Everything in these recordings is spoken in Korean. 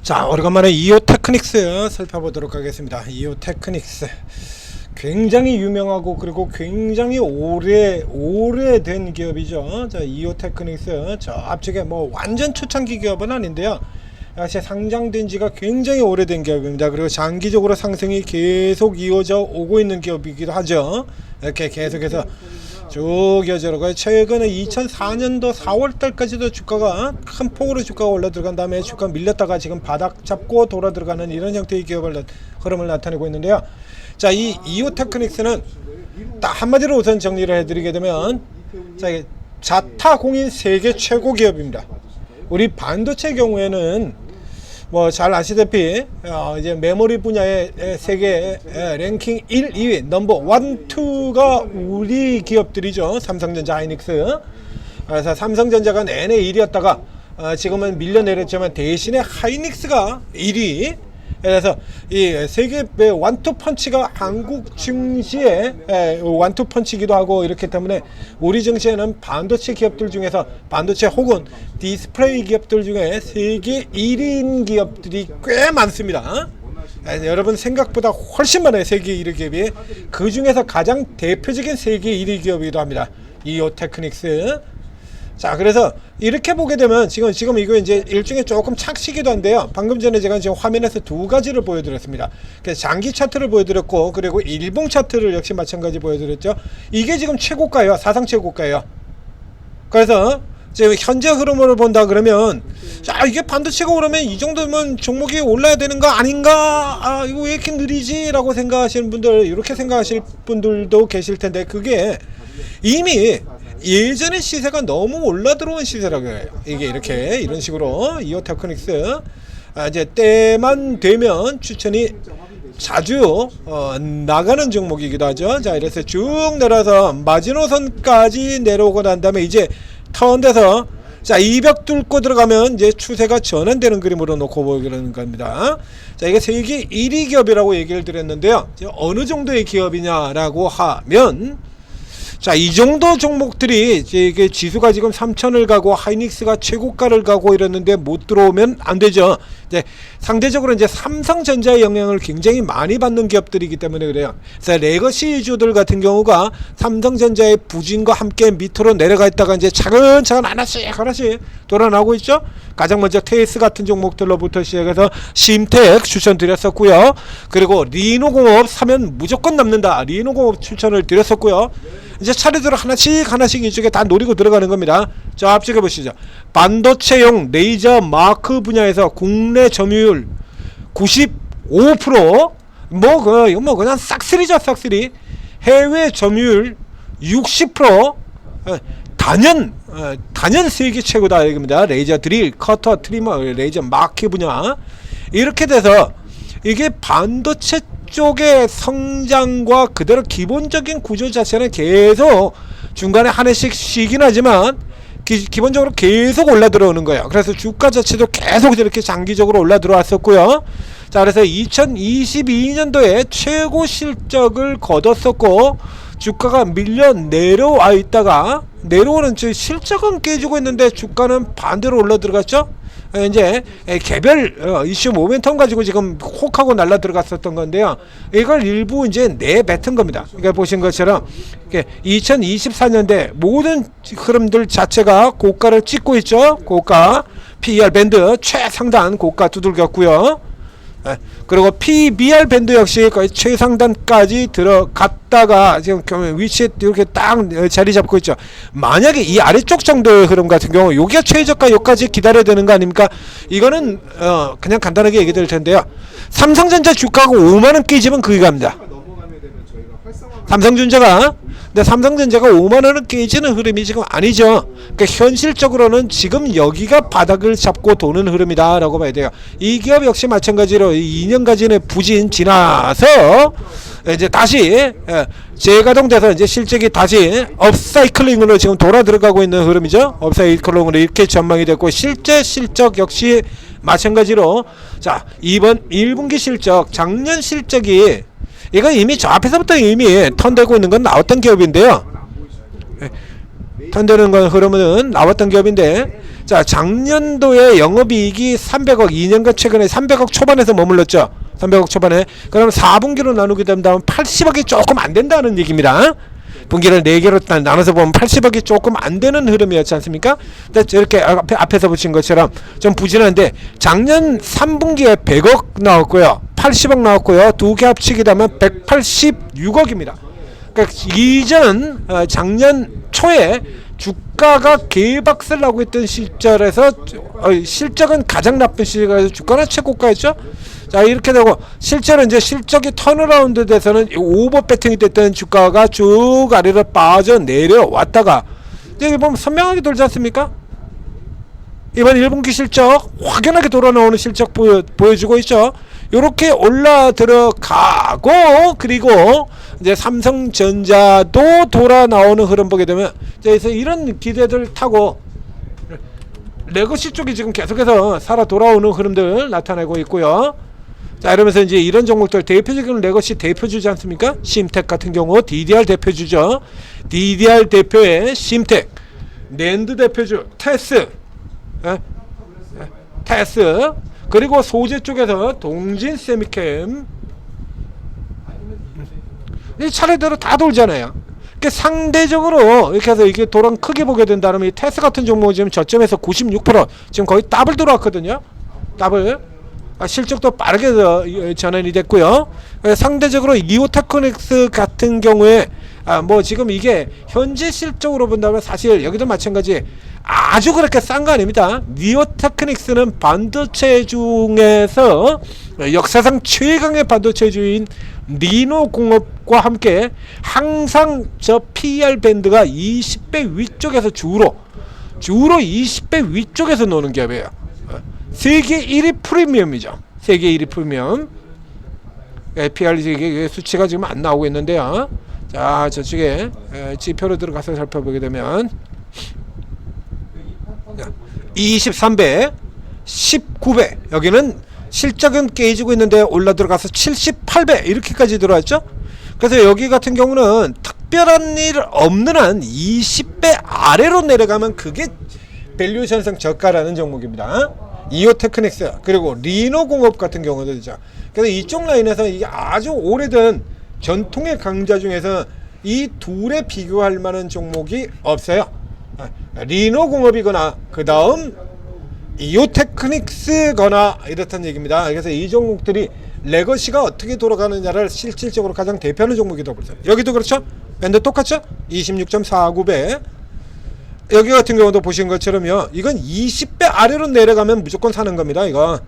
자, 오래간만에 이오테크닉스 살펴보도록 하겠습니다. 이오테크닉스 굉장히 유명하고 그리고 굉장히 오래된 기업이죠. 자, 이오테크닉스 저 앞쪽에 뭐 완전 초창기 기업은 아닌데요, 사실 상장된 지가 굉장히 오래된 기업입니다. 그리고 장기적으로 상승이 계속 이어져 오고 있는 기업이기도 하죠. 이렇게 계속해서 쭉 이어져가고, 최근에 2004년도 4월달까지도 주가가 큰 폭으로 주가가 올라 들어간 다음에 주가 밀렸다가 지금 바닥 잡고 돌아 들어가는 이런 형태의 기업을 흐름을 나타내고 있는데요. 자, 이 이오테크닉스는 딱 한마디로 우선 정리를 해드리게 되면, 자, 자타공인 세계 최고 기업입니다. 우리 반도체 경우에는 뭐 잘 아시다시피 이제 메모리 분야의 세계 랭킹 1, 2위 넘버 1, 2가 우리 기업들이죠. 삼성전자, 하이닉스. 그래서 삼성전자가 내내 1위였다가 지금은 밀려내렸지만 대신에 하이닉스가 1위. 그래서 이 세계 완투 펀치가 한국 증시의 완투 펀치기도 하고, 이렇기 때문에 우리 증시에는 반도체 기업들 중에서 반도체 혹은 디스플레이 기업들 중에 세계 1위인 기업들이 꽤 많습니다. 여러분 생각보다 훨씬 많아요. 세계 1위 기업이. 그 중에서 가장 대표적인 세계 1위 기업이기도 합니다. 이오테크닉스. 자, 그래서 이렇게 보게 되면 지금 이거 이제 일종의 조금 착시기도 한데요. 방금 전에 제가 지금 화면에서 두 가지를 보여드렸습니다. 그래서 장기 차트를 보여드렸고, 그리고 일봉 차트를 역시 마찬가지 보여드렸죠. 이게 지금 최고가예요. 사상 최고가예요. 그래서 지금 현재 흐름으로 본다 그러면, 자, 이게 반도체가 오르면 이 정도면 종목이 올라야 되는 거 아닌가? 이거 왜 이렇게 느리지? 라고 생각하시는 분들, 이렇게 생각하실 분들도 계실 텐데, 그게 이미 예전의 시세가 너무 올라 들어온 시세라고 해요. 이게 이렇게 이런 식으로 이오테크닉스 이제 때만 되면 추천이 자주 나가는 종목이기도 하죠. 자, 이래서 쭉 내려서 마지노선까지 내려오고 난 다음에 이제 턴돼서, 자, 이벽 뚫고 들어가면 이제 추세가 전환되는 그림으로 놓고 보이는 겁니다. 자, 이게 세계 1위 기업이라고 얘기를 드렸는데요. 어느 정도의 기업이냐라고 하면, 자, 이 정도 종목들이 이게 지수가 지금 3,000을 가고 하이닉스가 최고가를 가고 이랬는데 못 들어오면 안 되죠. 이제 상대적으로 이제 삼성전자의 영향을 굉장히 많이 받는 기업들이기 때문에 그래요. 그래서 레거시주들 같은 경우가 삼성전자의 부진과 함께 밑으로 내려가 있다가 이제 차근차근 하나씩 돌아나오고 있죠. 가장 먼저 테이스 같은 종목들로부터 시작해서 심텍 추천드렸었고요. 그리고 리노공업 사면 무조건 남는다, 리노공업 추천을 드렸었고요. 이제 차례대로 하나씩 이쪽에 다 노리고 들어가는 겁니다. 자, 앞쪽에 보시죠. 반도체용 레이저 마크 분야에서 국내 점유율 95%, 이거 그냥 싹쓸이죠, 싹쓸이. 해외 점유율 60%, 단연 세계 최고다 이겁니다. 레이저 드릴, 커터, 트리머, 레이저 마크 분야. 이렇게 돼서 이게 반도체 쪽의 성장과 그대로 기본적인 구조 자체는 계속 중간에 한 해씩 쉬긴 하지만 기본적으로 계속 올라 들어오는 거예요. 그래서 주가 자체도 계속 이렇게 장기적으로 올라 들어왔었고요. 자, 그래서 2022년도에 최고 실적을 거뒀었고, 주가가 밀려 내려와 있다가 내려오는 실적은 깨지고 있는데 주가는 반대로 올라 들어갔죠. 이제 개별 이슈 모멘텀 가지고 지금 혹하고 날라 들어갔었던 건데요. 이걸 일부 이제 내뱉은 겁니다. 그러니까 보신 것처럼 2024년대 모든 흐름들 자체가 고가를 찍고 있죠. 고가 PER 밴드 최상단 고가 두들겼고요. 그리고 PBR 밴드 역시 거의 최상단까지 들어갔다가 지금 위치에 이렇게 딱 자리 잡고 있죠. 만약에 이 아래쪽 정도의 흐름 같은 경우, 요게 최저가 요까지 기다려야 되는 거 아닙니까? 이거는 그냥 간단하게 얘기 드릴 텐데요. 삼성전자 주가가 5만원 깨지면 그게 갑니다. 삼성전자가 5만원을 깨지는 흐름이 지금 아니죠. 그러니까 현실적으로는 지금 여기가 바닥을 잡고 도는 흐름이다 라고 봐야 돼요. 이 기업 역시 마찬가지로 2년까지는 부진 지나서 이제 다시 재가동돼서 이제 실적이 다시 업사이클링으로 지금 돌아 들어가고 있는 흐름이죠. 업사이클링으로 이렇게 전망이 됐고, 실제 실적 역시 마찬가지로, 자, 이번 1분기 실적, 작년 실적이 이거 이미 저 앞에서부터 이미 턴되고 있는 건 나왔던 기업인데요. 턴되는 건 흐름은 나왔던 기업인데, 자, 작년도에 영업이익이 300억, 2년간 최근에 300억 초반에서 머물렀죠. 300억 초반에. 그럼 4분기로 나누게 된다면 80억이 조금 안 된다는 얘기입니다. 분기를 4개로 나눠서 보면 80억이 조금 안 되는 흐름이었지 않습니까? 이렇게 앞에서 보신 것처럼 좀 부진한데, 작년 3분기에 100억 나왔고요. 80억 나왔고요. 두 개 합치게 되면 186억입니다. 그러니까 이전 작년 초에 주가가 개박살 나고 있던 시절에서 실적은 가장 나쁜 시절에서 주가는 최고가였죠. 자, 이렇게 되고 실제로 이제 실적이 턴어라운드 돼서는 오버 배팅이 됐던 주가가 쭉 아래로 빠져 내려왔다가 여기 보면 선명하게 돌지 않습니까? 이번 1분기 실적 확연하게 돌아 나오는 실적 보여주고 있죠. 요렇게 올라 들어가고, 그리고 이제 삼성전자도 돌아 나오는 흐름 보게 되면, 그래서 이런 기대들 타고 레거시 쪽이 지금 계속해서 살아 돌아오는 흐름들 나타내고 있고요. 자, 이러면서 이제 이런 종목들 대표적인 레거시 대표주지 않습니까? 심텍 같은 경우 DDR 대표주죠. DDR 대표의 심텍, 낸드 대표주 테스, 테스, 그리고 소재 쪽에서 동진 세미캠, 이 차례대로 다 돌잖아요. 그러니까 상대적으로 이렇게 해서 이게 돌아 크게 보게 된다면 이 테스 같은 종목은 지금 저점에서 96% 지금 거의 더블 들어왔거든요. 더블. 실적도 빠르게 전환이 됐고요. 상대적으로 이오테크닉스 같은 경우에 뭐 지금 이게 현재 실적으로 본다면 사실 여기도 마찬가지 아주 그렇게 싼 거 아닙니다. 이오테크닉스는 반도체 중에서 역사상 최강의 반도체주인 리노공업과 함께 항상 저 PER 밴드가 20배 위쪽에서 주로 20배 위쪽에서 노는 기업이에요. 세계 1위 프리미엄이죠. 세계 1위 프리미엄. PER 수치가 지금 안 나오고 있는데요. 자, 저쪽에 지표로 들어가서 살펴보게 되면 23배, 19배, 여기는 실적은 깨지고 있는데 올라 들어가서 78배 이렇게까지 들어왔죠. 그래서 여기 같은 경우는 특별한 일 없는 한 20배 아래로 내려가면 그게 밸류에이션상 저가라는 종목입니다. 이오테크닉스 그리고 리노공업 같은 경우도 있죠. 그래서 이쪽 라인에서 이게 아주 오래된 전통의 강자 중에서 이 둘에 비교할 만한 종목이 없어요. 리노공업이거나 그 다음 이오테크닉스거나 이렇다는 얘기입니다. 그래서 이 종목들이 레거시가 어떻게 돌아가느냐를 실질적으로 가장 대표하는 종목이라고 보죠. 여기도 그렇죠. 밴드 똑같죠. 26.49배. 여기 같은 경우도 보신 것처럼요, 이건 20배 아래로 내려가면 무조건 사는 겁니다. 이거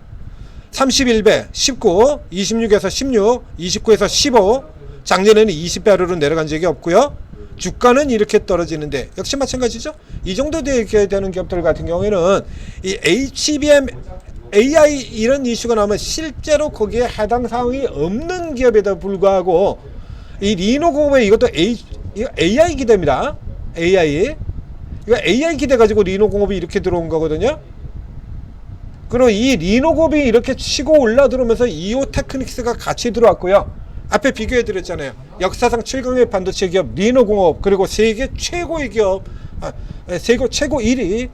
31배 19, 26에서 16, 29에서 15. 작년에는 20배 아래로 내려간 적이 없고요. 주가는 이렇게 떨어지는데 역시 마찬가지죠. 이 정도 되게 되는 기업들 같은 경우에는 이 HBM AI 이런 이슈가 나오면 실제로 거기에 해당 사항이 없는 기업에도 불구하고 이 리노공업에 이것도 AI 기대입니다. AI 이거 AI 기대 가지고 리노공업이 이렇게 들어온 거거든요. 그리고 이 리노공업이 이렇게 치고 올라 들어오면서 이오테크닉스가 같이 들어왔고요. 앞에 비교해 드렸잖아요. 역사상 최강의 반도체 기업 리노공업, 그리고 세계 최고의 기업, 세계 최고 1위,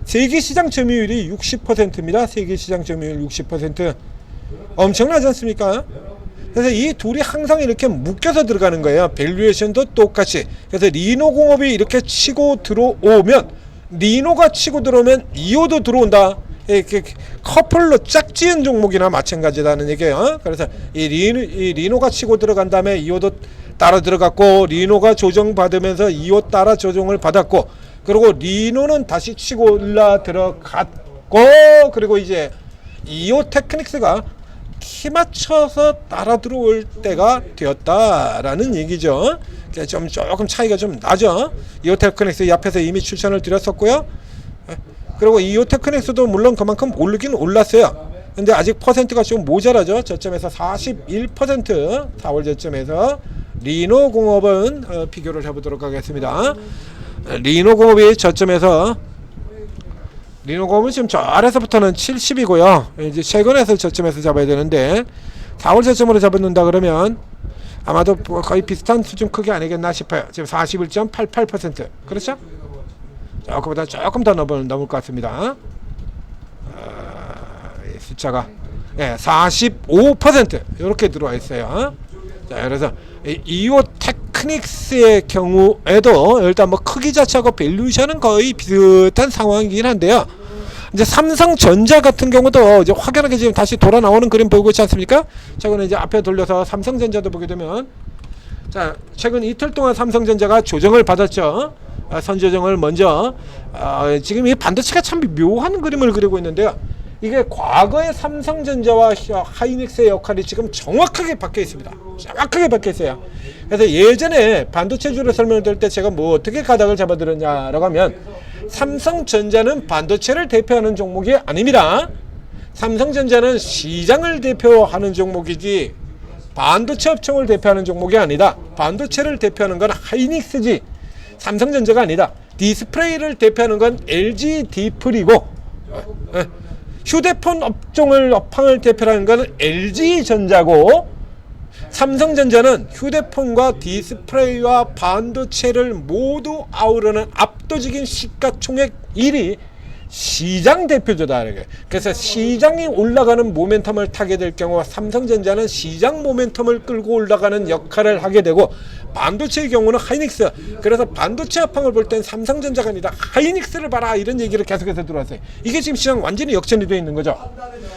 세계 시장 점유율이 60%입니다. 세계 시장 점유율 60%. 엄청나지 않습니까? 그래서 이 둘이 항상 이렇게 묶여서 들어가는 거예요. 밸류에이션도 똑같이. 그래서 리노공업이 이렇게 치고 들어오면, 리노가 치고 들어오면 이오도 들어온다. 이렇게 커플로 짝지은 종목이나 마찬가지라는 얘기예요. 그래서 이 리노가 치고 들어간 다음에 이오도 따라 들어갔고, 리노가 조정받으면서 이오 따라 조정을 받았고, 그리고 리노는 다시 치고 올라 들어갔고, 그리고 이제 이오테크닉스가 키 맞춰서 따라 들어올 때가 되었다라는 얘기죠. 조금 차이가 좀 나죠. 이오테크닉스 앞에서 이미 추천을 드렸었고요. 그리고 이오테크닉스도 물론 그만큼 오르긴 올랐어요. 근데 아직 퍼센트가 좀 모자라죠. 저점에서 41%, 4월 저점에서. 리노공업은 비교를 해보도록 하겠습니다. 리노공업이 저점에서, 리노공업은 지금 저 아래서부터는 70이고요. 이제 최근에서 저점에서 잡아야 되는데 4월 저점으로 잡아놓는다 그러면 아마도 거의 비슷한 수준 크기 아니겠나 싶어요. 지금 41.88%. 그렇죠? 그보다 조금 더 넘을 것 같습니다. 이 숫자가 45% 이렇게 들어와 있어요. 자, 그래서 이오 테크닉스의 경우에도 일단 뭐 크기 자체하고 밸류에이션은 거의 비슷한 상황이긴 한데요. 이제 삼성전자 같은 경우도 이제 확연하게 지금 다시 돌아 나오는 그림 보이고 있지 않습니까? 최근에 이제 앞에 돌려서 삼성전자도 보게 되면, 자, 최근 이틀 동안 삼성전자가 조정을 받았죠. 선조정을 먼저. 지금 이 반도체가 참 묘한 그림을 그리고 있는데요. 이게 과거의 삼성전자와 하이닉스의 역할이 지금 정확하게 바뀌어 있습니다. 정확하게 바뀌어 있어요. 그래서 예전에 반도체주를 설명을 드릴 때 제가 뭐 어떻게 가닥을 잡아드렸냐라고 하면, 삼성전자는 반도체를 대표하는 종목이 아닙니다. 삼성전자는 시장을 대표하는 종목이지 반도체 업종을 대표하는 종목이 아니다. 반도체를 대표하는 건 하이닉스지 삼성전자가 아니다. 디스플레이를 대표하는 건 LG 디플이고, 휴대폰 업종을 대표하는 건 LG전자고, 삼성전자는 휴대폰과 디스플레이와 반도체를 모두 아우르는 압도적인 시가총액 1위 시장 대표주다. 그래서 시장이 올라가는 모멘텀을 타게 될 경우 삼성전자는 시장 모멘텀을 끌고 올라가는 역할을 하게 되고, 반도체의 경우는 하이닉스. 그래서 반도체 업황을 볼 땐 삼성전자가 아니다, 하이닉스를 봐라, 이런 얘기를 계속해서 들어왔어요. 이게 지금 시장 완전히 역전이 되어 있는 거죠.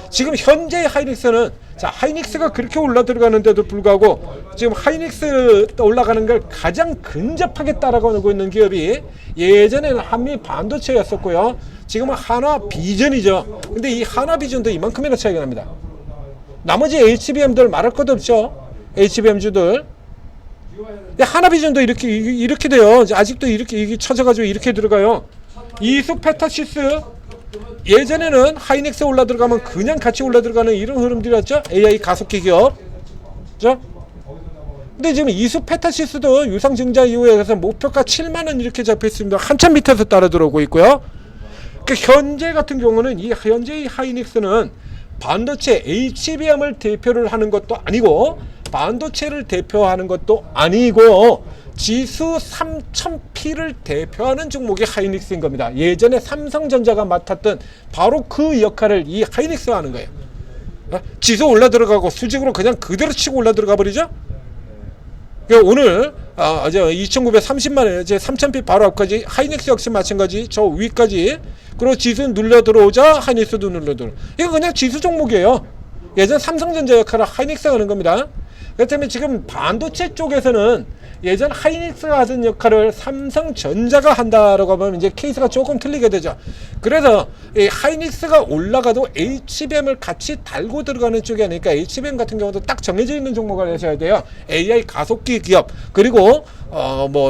지금 현재의 하이닉스는, 자, 하이닉스가 그렇게 올라 들어가는데도 불구하고 지금 하이닉스 올라가는 걸 가장 근접하게 따라가고 있는 기업이 예전에는 한미 반도체였었고요. 지금은 하나비전이죠. 근데 이 하나비전도 이만큼이나 차이가 납니다. 나머지 HBM들 말할 것도 없죠. HBM주들. 하나비전도 이렇게 돼요. 아직도 이렇게 쳐져가지고 이렇게 들어가요. 이수페타시스, 예전에는 하이닉스 올라 들어가면 그냥 같이 올라 들어가는 이런 흐름들이었죠. AI 가속기 기업. 그죠? 근데 지금 이수페타시스도 유상증자 이후에 그래서 목표가 7만원 이렇게 잡혀 있습니다. 한참 밑에서 따라 들어오고 있고요. 현재 같은 경우는 현재의 하이닉스는 반도체 HBM을 대표를 하는 것도 아니고 반도체를 대표하는 것도 아니고 지수 3000P를 대표하는 종목이 하이닉스인 겁니다. 예전에 삼성전자가 맡았던 바로 그 역할을 이 하이닉스가 하는 거예요. 지수 올라 들어가고 수직으로 그냥 그대로 치고 올라 들어가 버리죠. 오늘 2930만원, 이제 3000P 바로 앞까지 하이닉스 역시 마찬가지, 저 위까지. 그리고 지수 눌러 들어오자 하이닉스도 눌러 들어. 이거 그냥 지수 종목이에요. 예전 삼성전자 역할을 하이닉스가 하는 겁니다. 그렇다면 지금 반도체 쪽에서는 예전 하이닉스가 하던 역할을 삼성전자가 한다라고 하면 이제 케이스가 조금 틀리게 되죠. 그래서 이 하이닉스가 올라가도 HBM을 같이 달고 들어가는 쪽이 아니니까 HBM 같은 경우도 딱 정해져 있는 종목을 하셔야 돼요. AI 가속기 기업, 그리고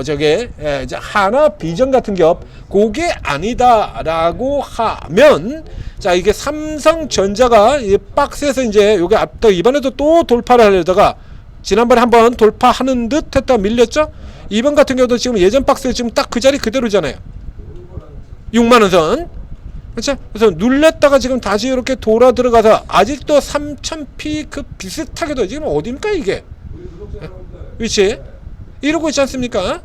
이제 하나비전 같은 기업, 그게 아니다라고 하면, 자, 이게 삼성전자가 이 박스에서 이제 요게 앞도 이번에도 또 돌파를 하려다가 지난번에 한번 돌파하는 듯 했다 밀렸죠. 이번 같은 경우도 지금 예전 박스에 지금 딱 그 자리 그대로잖아요. 6만원 선. 그렇죠? 그래서 눌렸다가 지금 다시 이렇게 돌아 들어가서 아직도 3000P 그 비슷하게도 지금 어딥니까 이게? 위치 이러고 있지 않습니까?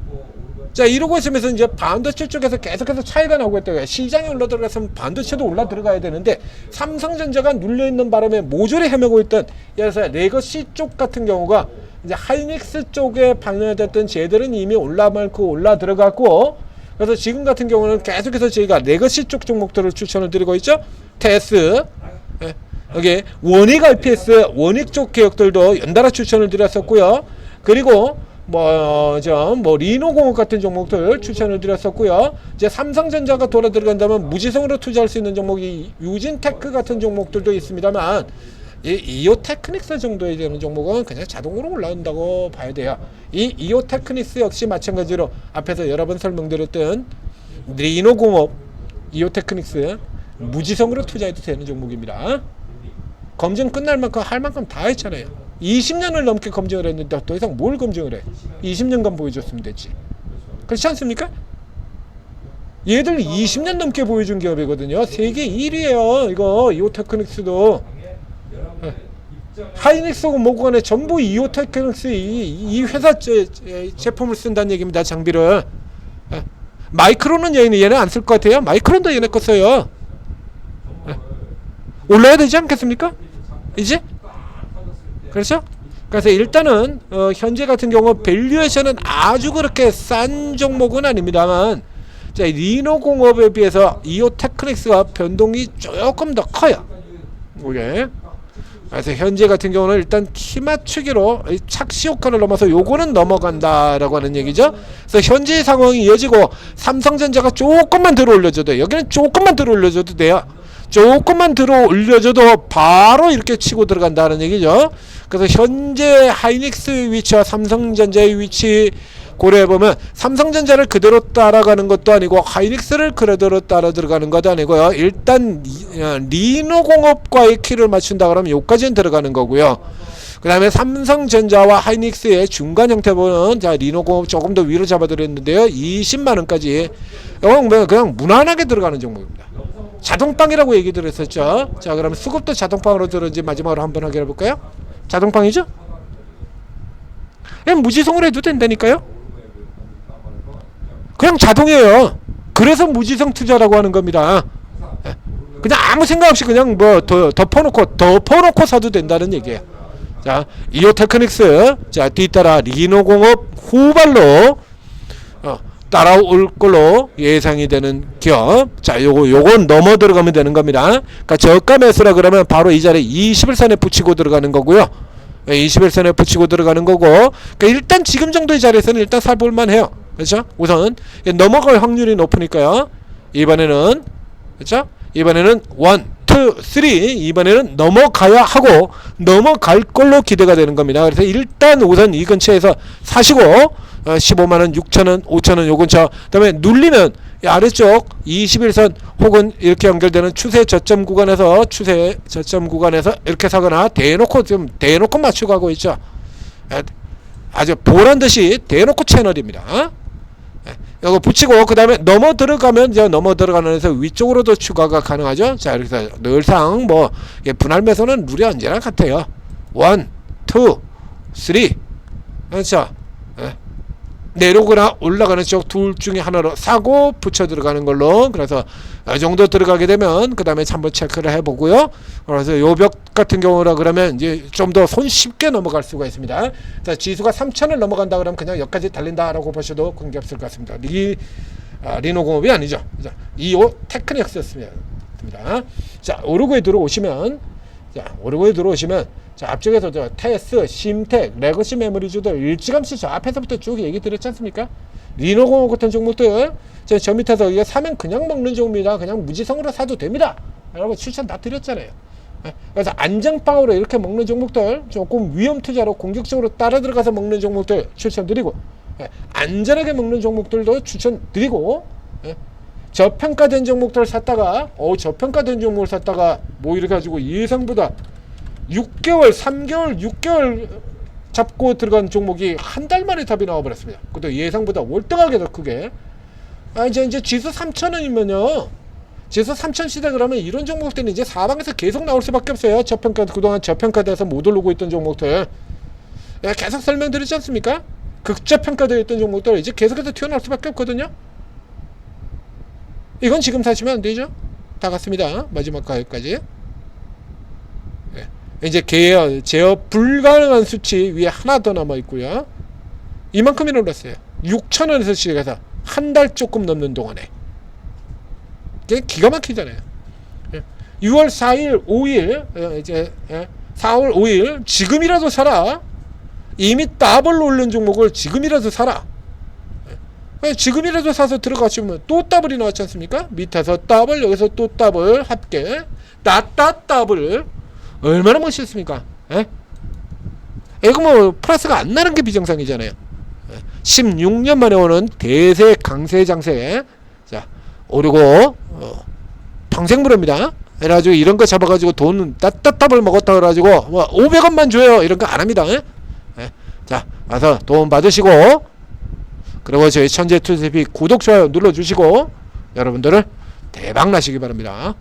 자, 이러고 있으면서 이제 반도체 쪽에서 계속해서 차이가 나고 있다고요. 시장이 올라 들어갔으면 반도체도 올라 들어가야 되는데 삼성전자가 눌려있는 바람에 모조리 헤매고 있던, 그래서 레거시 쪽 같은 경우가 이제 하이닉스 쪽에 방영됐던 쟤들은 이미 올라 들어갔고, 그래서 지금 같은 경우는 계속해서 저희가 레거시 쪽 종목들을 추천을 드리고 있죠. 테스, 여기 원익 RPS, 원익 쪽 개혁들도 연달아 추천을 드렸었고요. 그리고 리노공업 같은 종목들 추천을 드렸었고요. 이제 삼성전자가 돌아 들어간다면 무지성으로 투자할 수 있는 종목이 유진테크 같은 종목들도 있습니다만, 이오 테크닉스 정도에 되는 종목은 그냥 자동으로 올라온다고 봐야 돼요. 이 이오 테크닉스 역시 마찬가지로 앞에서 여러 번 설명드렸던 리노공업, 이오 테크닉스 무지성으로 투자해도 되는 종목입니다. 검증 끝날 만큼 할 만큼 다 했잖아요. 20년을 넘게 검증을 했는데 더 이상 뭘 검증을 해? 20년간 보여줬으면 됐지. 그렇지 않습니까? 얘들 20년 넘게 보여준 기업이거든요. 세계 1위에요. 이거 이오테크닉스도. 하이닉스고 뭐고 간에 전부 이오테크닉스 이 회사 제품을 쓴다는 얘기입니다. 장비를. 마이크론은 얘는 안 쓸 것 같아요. 마이크론도 얘네 거 써요. 올라야 되지 않겠습니까? 이제? 그렇죠? 그래서 일단은 현재 같은 경우 밸류에이션은 아주 그렇게 싼 종목은 아닙니다만, 자, 리노공업에 비해서 이오테크닉스가 변동이 조금 더 커요. 오케이. 그래서 현재 같은 경우는 일단 키 맞추기로 착시 효과를 넘어서 요거는 넘어간다라고 하는 얘기죠. 그래서 현재 상황이 이어지고 삼성전자가 조금만 들어 올려줘도 돼요. 여기는 조금만 들어 올려줘도 돼요. 조금만 들어 올려줘도 바로 이렇게 치고 들어간다는 얘기죠. 그래서 현재 하이닉스 위치와 삼성전자의 위치 고려해보면 삼성전자를 그대로 따라가는 것도 아니고 하이닉스를 그대로 따라 들어가는 것도 아니고요. 일단 리노공업과의 키를 맞춘다 그러면 여기까지는 들어가는 거고요. 그 다음에 삼성전자와 하이닉스의 중간 형태 보면, 자, 리노공업 조금 더 위로 잡아드렸는데요. 20만원까지 그냥 무난하게 들어가는 종목입니다. 자동빵이라고 얘기 드렸었죠. 자, 그러면 수급도 자동빵으로 들었는지 마지막으로 한번 확인해 볼까요? 자동빵이죠? 그냥 무지성으로 해도 된다니까요. 그냥 자동이에요. 그래서 무지성 투자라고 하는 겁니다. 그냥 아무 생각 없이 그냥 뭐 덮어놓고 사도 된다는 얘기예요. 자, 이오테크닉스, 자, 뒤따라 리노공업 후발로 따라올 걸로 예상이 되는 기업. 자, 요건 넘어 들어가면 되는 겁니다. 그러니까 저가 매수라 그러면 바로 이 자리에 21선에 붙이고 들어가는 거고요. 21선에 붙이고 들어가는 거고, 그러니까 일단 지금 정도의 자리에서는 일단 살볼만 해요. 그렇죠? 우선 넘어갈 확률이 높으니까요. 이번에는, 그렇죠? 이번에는 1, 2, 3 이번에는 넘어가야 하고 넘어갈 걸로 기대가 되는 겁니다. 그래서 일단 우선 이 근처에서 사시고 15만원, 6천원, 5천원 요 근처, 그 다음에 눌리면 아래쪽 21선 혹은 이렇게 연결되는 추세 저점 구간에서 이렇게 사거나 대놓고 맞추고 하고 있죠. 아주 보란듯이 대놓고 채널입니다. 이거 붙이고 그 다음에 넘어 들어가면 이제 넘어 들어가는 데서 위쪽으로도 추가가 가능하죠. 자, 그래서 늘상 뭐 분할 매수는 룰이 언제나 같아요. 1, 2, 3 그렇죠. 내려오거나 올라가는 쪽 둘 중에 하나로 사고 붙여 들어가는 걸로. 그래서 이 정도 들어가게 되면 그 다음에 한번 체크를 해보고요. 그래서 요 벽 같은 경우라 그러면 이제 좀 더 손쉽게 넘어갈 수가 있습니다. 자, 지수가 3,000을 넘어간다 그러면 그냥 여기까지 달린다라고 보셔도 관계없을 것 같습니다. 리노공업이 아니죠. 이오 테크닉스였습니다. 자, 오르고에 들어오시면, 자, 앞쪽에서 저 테스, 심텍, 레거시 메모리주들 일찌감치 저 앞에서부터 쭉 얘기 드렸지 않습니까? 리노공업 같은 종목들, 저 밑에서 이게 사면 그냥 먹는 종목입니다. 그냥 무지성으로 사도 됩니다. 여러분 추천 다 드렸잖아요. 그래서 안정빵으로 이렇게 먹는 종목들, 조금 위험 투자로 공격적으로 따라 들어가서 먹는 종목들 추천드리고, 안전하게 먹는 종목들도 추천드리고, 저평가된 종목들을 샀다가, 저평가된 종목을 샀다가 뭐 이렇게 가지고 예상보다 6개월, 3개월, 6개월 잡고 들어간 종목이 한 달 만에 답이 나와버렸습니다. 그것도 예상보다 월등하게 더 크게. 이제 지수 3,000원이면요. 지수 3,000 시대 그러면 이런 종목들은 이제 사방에서 계속 나올 수밖에 없어요. 그동안 저평가돼서 못 오르고 있던 종목들. 계속 설명드리지 않습니까? 극저평가되어 있던 종목들 이제 계속해서 튀어나올 수밖에 없거든요. 이건 지금 사시면 안 되죠. 다 갔습니다. 마지막 가격까지. 이제 제어 불가능한 수치 위에 하나 더 남아 있고요. 이만큼이 올랐어요. 6,000원에서 시작해서 한 달 조금 넘는 동안에. 이게 기가 막히잖아요. 6월 4일, 5일, 이제 4월 5일 지금이라도 사라. 이미 더블 올린 종목을 지금이라도 사라. 지금이라도 사서 들어가시면 또 더블이 나왔지 않습니까? 밑에서 더블, 여기서 또 더블 합계, 더블. 얼마나 멋있습니까? 이거 뭐 플러스가 안 나는 게 비정상이잖아요. 16년 만에 오는 대세 강세 장세. 자, 오르고 평생 무료입니다. 그래가지고 이런 거 잡아가지고 돈 따따따블 먹었다 그래가지고 뭐 500원만 줘요 이런 거 안 합니다. 자, 와서 도움 받으시고, 그리고 저희 천재투자TV 구독 좋아요 눌러주시고 여러분들을 대박 나시기 바랍니다.